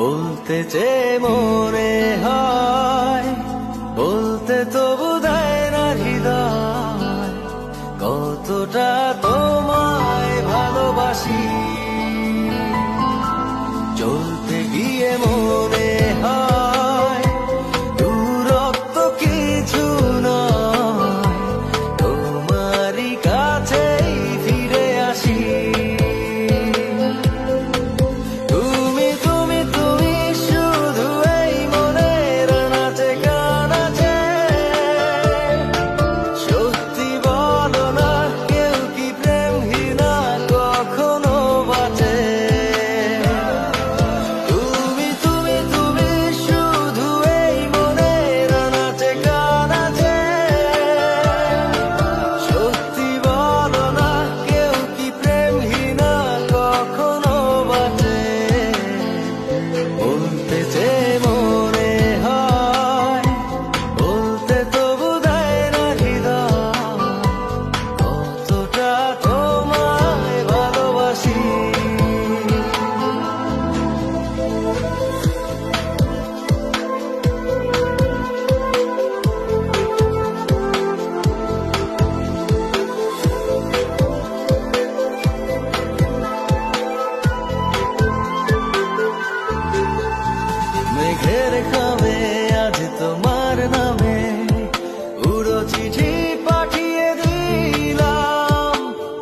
বলতে চেয়ে মনে হয়, বলতে তবু দেয় না হৃদয়, কতটা তোমায় ভালোবাসি। চলতে গিয়ে মনে হয় দূরত্ব কিছু নয়, তোমারই কাছেই ফিরে আসি। মেঘের খামে আজ তোমার নামে উড়ো চিঠি পাঠিয়ে দিলাম,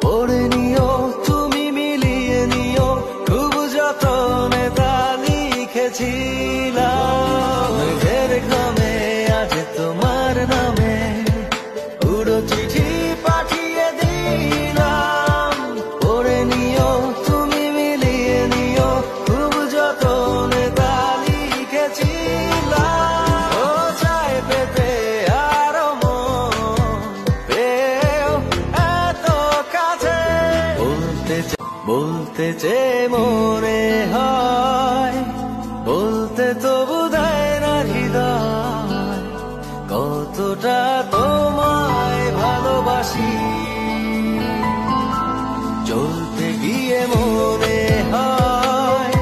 পড়ে নিও তুমি মিলিয়ে নিও, খুব যতনে তা লিখেছিলাম। মেঘের খামে আজ তোমার নামে উড়ো চিঠি পাঠিয়ে দিলাম, পড়ে নিও তুমি মিলিয়ে নিও, খুব যতনে তা বলতে চেয়ে মনে হয়, বলতে তবু দেয় না হৃদয়, কতটা তোমায় ভালোবাসি। চলতে গিয়ে মনে হয়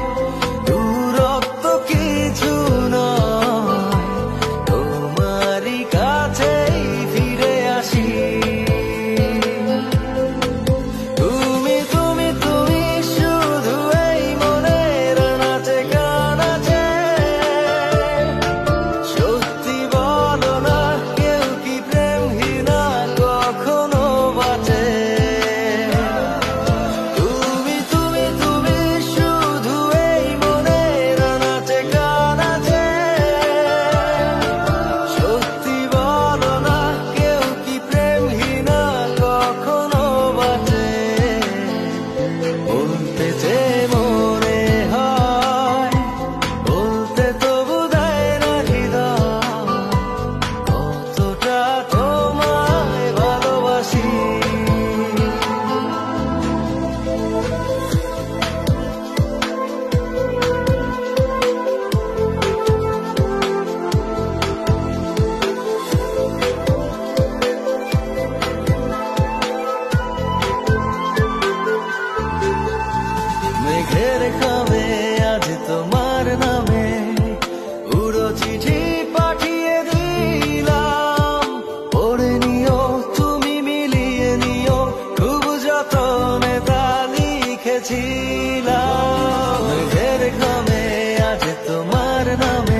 দূরত্ব কিছু নয়, তোমারই কাছেই ফিরে আসি। মেঘের খামে আজ তোমার নামে উড়ো চিঠি পাঠিয়ে দিলাম, পড়ে নিও তুমি মিলিয়ে নিও, খুব যতনে তা লিখেছিলাম। মেঘের খামে আজ তোমার নামে